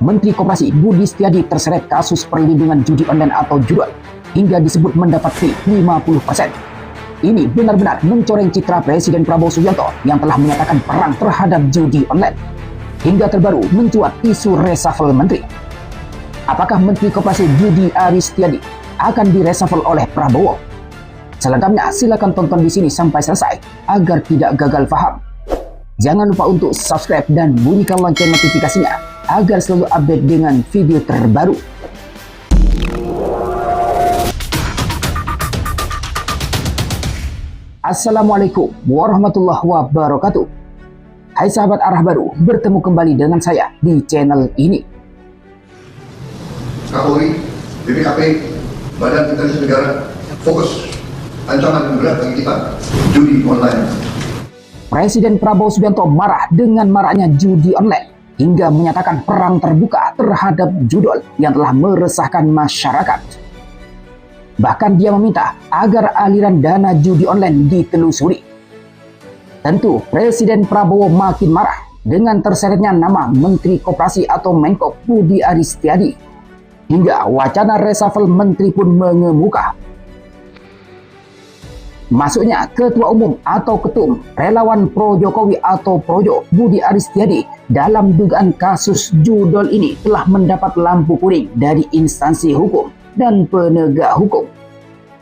Menteri Koperasi Budi Setiadi terseret kasus perlindungan judi online atau judol hingga disebut mendapat fee 50%. Ini benar-benar mencoreng citra Presiden Prabowo Subianto yang telah menyatakan perang terhadap judi online. Hingga terbaru mencuat isu reshuffle menteri. Apakah Menteri Koperasi Budi Aris Setiadi akan direshuffle oleh Prabowo? Selengkapnya silakan tonton di sini sampai selesai agar tidak gagal paham. Jangan lupa untuk subscribe dan bunyikan lonceng notifikasinya agar selalu update dengan video terbaru. Assalamualaikum warahmatullahi wabarakatuh. Hai sahabat arah baru, bertemu kembali dengan saya di channel ini. Kapolri, BPKP, Badan Intelijen Negara fokus ancaman berat bagi kita, judi online. Presiden Prabowo Subianto marah dengan maraknya judi online hingga menyatakan perang terbuka terhadap judol yang telah meresahkan masyarakat. Bahkan dia meminta agar aliran dana judi online ditelusuri. Tentu Presiden Prabowo makin marah dengan terseretnya nama Menteri Koperasi atau Menko Budi Aris Setiadi. Hingga wacana reshuffle menteri pun mengemuka. Masuknya Ketua Umum atau Ketum Relawan Pro Jokowi atau Projo Budi Aris Setiadi dalam dugaan kasus judol ini telah mendapat lampu kuning dari instansi hukum dan penegak hukum.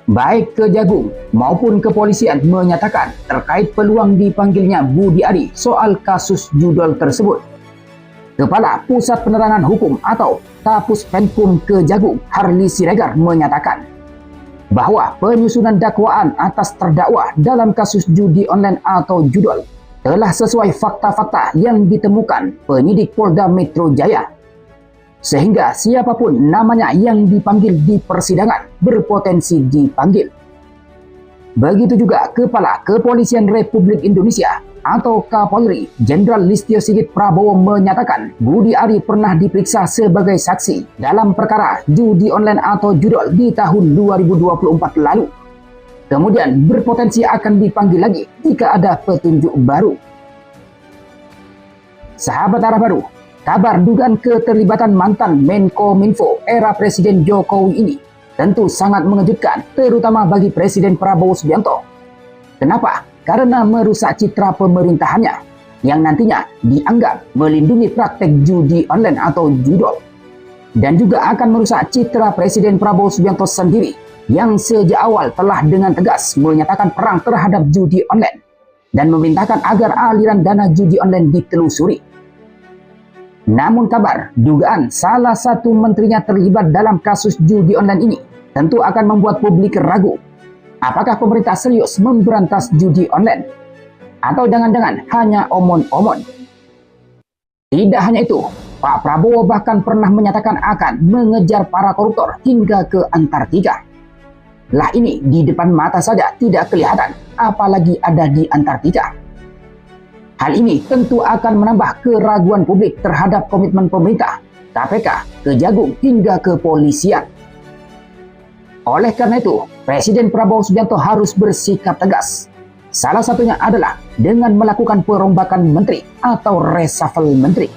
Baik Kejagung maupun kepolisian menyatakan terkait peluang dipanggilnya Budi Ari soal kasus judol tersebut. Kepala Pusat Penerangan Hukum atau Kapus Penkum Kejagung Harli Siregar menyatakan bahwa penyusunan dakwaan atas terdakwa dalam kasus judi online atau judol telah sesuai fakta-fakta yang ditemukan penyidik Polda Metro Jaya. Sehingga siapapun namanya yang dipanggil di persidangan berpotensi dipanggil. Begitu juga Kepala Kepolisian Republik Indonesia atau Kapolri Jenderal Listio Sigit Prabowo menyatakan Budi Ari pernah diperiksa sebagai saksi dalam perkara judi online atau judol di tahun 2024 lalu. Kemudian berpotensi akan dipanggil lagi jika ada petunjuk baru. Sahabat arah baru, kabar dugaan keterlibatan mantan Menkominfo era Presiden Jokowi ini tentu sangat mengejutkan, terutama bagi Presiden Prabowo Subianto. Kenapa? Karena merusak citra pemerintahannya yang nantinya dianggap melindungi praktek judi online atau judol. Dan juga akan merusak citra Presiden Prabowo Subianto sendiri yang sejak awal telah dengan tegas menyatakan perang terhadap judi online dan memerintahkan agar aliran dana judi online ditelusuri. Namun kabar dugaan salah satu menterinya terlibat dalam kasus judi online ini tentu akan membuat publik ragu. Apakah pemerintah serius memberantas judi online? Atau jangan-jangan hanya omon-omon? Tidak hanya itu, Pak Prabowo bahkan pernah menyatakan akan mengejar para koruptor hingga ke Antartika. Lah ini di depan mata saja tidak kelihatan, apalagi ada di Antartika. Hal ini tentu akan menambah keraguan publik terhadap komitmen pemerintah, KPK, Kejagung hingga kepolisian. Oleh karena itu, Presiden Prabowo Subianto harus bersikap tegas. Salah satunya adalah dengan melakukan perombakan menteri atau reshuffle menteri.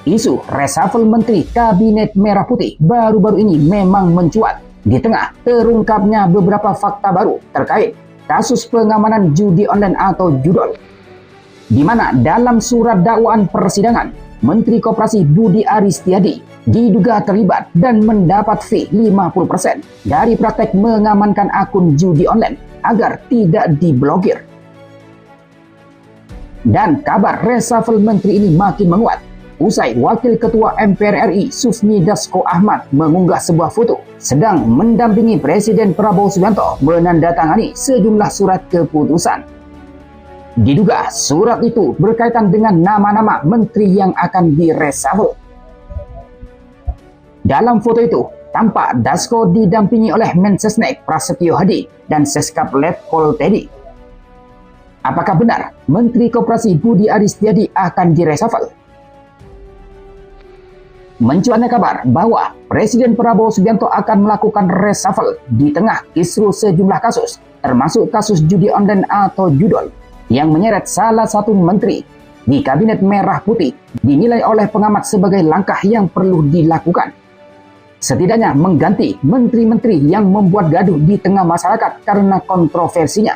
Isu reshuffle menteri Kabinet Merah Putih baru-baru ini memang mencuat di tengah terungkapnya beberapa fakta baru terkait kasus pengamanan judi online atau judol. Di mana dalam surat dakwaan persidangan, Menteri Koperasi Budi Aris Setiadi diduga terlibat dan mendapat fee 50% dari praktek mengamankan akun judi online agar tidak diblokir. Dan kabar reshuffle menteri ini makin menguat usai Wakil Ketua MPR RI Sufmi Dasko Ahmad mengunggah sebuah foto sedang mendampingi Presiden Prabowo Subianto menandatangani sejumlah surat keputusan. Diduga surat itu berkaitan dengan nama-nama menteri yang akan direshuffle. Dalam foto itu, tampak Dasko didampingi oleh Mensesnek Prasetyo Hadi dan Seskap Letkol Teddy. Apakah benar Menteri Koperasi Budi Aris Setiadi akan direshuffle? Mencuatnya kabar bahwa Presiden Prabowo Subianto akan melakukan reshuffle di tengah kisruh sejumlah kasus, termasuk kasus judi online atau judol yang menyeret salah satu menteri di Kabinet Merah Putih dinilai oleh pengamat sebagai langkah yang perlu dilakukan. Setidaknya mengganti menteri-menteri yang membuat gaduh di tengah masyarakat karena kontroversinya.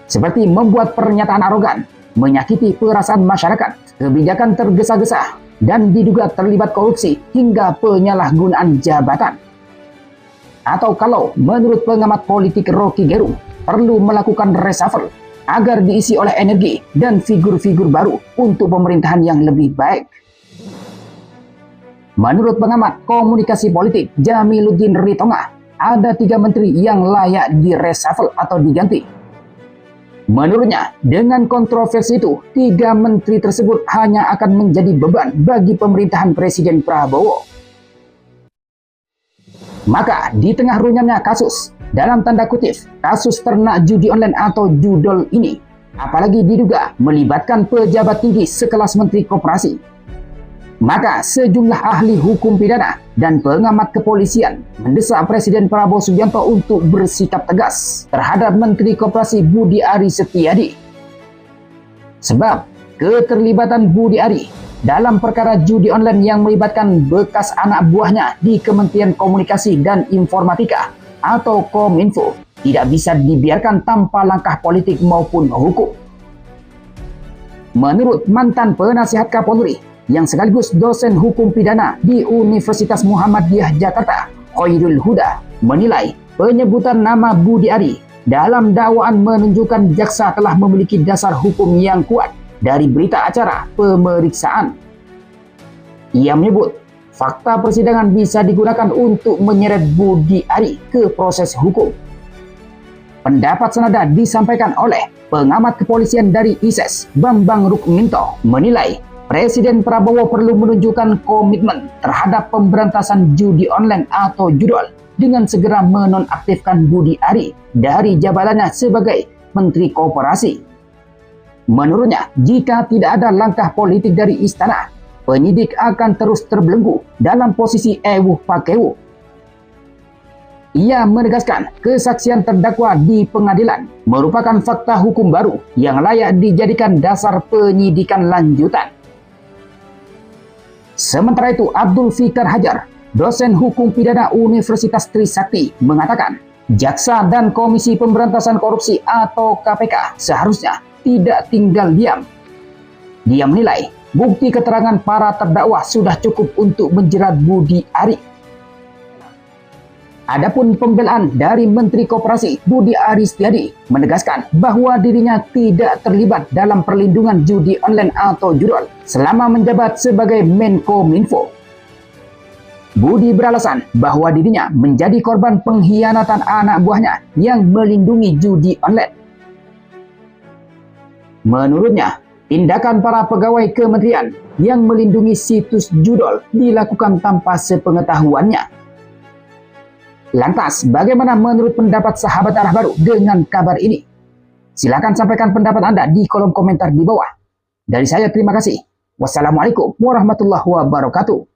Seperti membuat pernyataan arogan, menyakiti perasaan masyarakat, kebijakan tergesa-gesa, dan diduga terlibat korupsi hingga penyalahgunaan jabatan. Atau kalau menurut pengamat politik Rocky Gerung, perlu melakukan reshuffle agar diisi oleh energi dan figur-figur baru untuk pemerintahan yang lebih baik. Menurut pengamat komunikasi politik Jamiluddin Ritonga, ada 3 menteri yang layak di reshuffle atau diganti. Menurutnya, dengan kontroversi itu, 3 menteri tersebut hanya akan menjadi beban bagi pemerintahan Presiden Prabowo. Maka, di tengah runyamnya kasus, dalam tanda kutip, kasus ternak judi online atau judol ini, apalagi diduga melibatkan pejabat tinggi sekelas Menteri Koperasi, maka sejumlah ahli hukum pidana dan pengamat kepolisian mendesak Presiden Prabowo Subianto untuk bersikap tegas terhadap Menteri Koperasi Budi Ari Setiadi. Sebab keterlibatan Budi Ari dalam perkara judi online yang melibatkan bekas anak buahnya di Kementerian Komunikasi dan Informatika atau Kominfo tidak bisa dibiarkan tanpa langkah politik maupun hukum. Menurut mantan penasihat Kapolri yang sekaligus dosen hukum pidana di Universitas Muhammadiyah Jakarta, Khairul Huda, menilai penyebutan nama Budi Ari dalam dakwaan menunjukkan jaksa telah memiliki dasar hukum yang kuat dari berita acara pemeriksaan. Ia menyebut fakta persidangan bisa digunakan untuk menyeret Budi Ari ke proses hukum. Pendapat senada disampaikan oleh pengamat kepolisian dari ISIS, Bambang Rukminto, menilai Presiden Prabowo perlu menunjukkan komitmen terhadap pemberantasan judi online atau judol dengan segera menonaktifkan Budi Ari dari jabatannya sebagai Menteri Koperasi. Menurutnya, jika tidak ada langkah politik dari istana, penyidik akan terus terbelenggu dalam posisi ewuh pakewuh. Ia menegaskan kesaksian terdakwa di pengadilan merupakan fakta hukum baru yang layak dijadikan dasar penyidikan lanjutan. Sementara itu, Abdul Fikar Hajar, dosen hukum pidana Universitas Trisakti, mengatakan jaksa dan Komisi Pemberantasan Korupsi atau KPK seharusnya tidak tinggal diam. Dia menilai bukti keterangan para terdakwa sudah cukup untuk menjerat Budi Ari. Adapun pembelaan dari Menteri Koperasi Budi Ari Setiadi menegaskan bahwa dirinya tidak terlibat dalam perlindungan judi online atau judol selama menjabat sebagai Menkominfo. Budi beralasan bahwa dirinya menjadi korban pengkhianatan anak buahnya yang melindungi judi online. Menurutnya, tindakan para pegawai kementerian yang melindungi situs judol dilakukan tanpa sepengetahuannya. Lantas, bagaimana menurut pendapat sahabat Arah Baru dengan kabar ini? Silakan sampaikan pendapat Anda di kolom komentar di bawah. Dari saya terima kasih. Wassalamualaikum warahmatullahi wabarakatuh.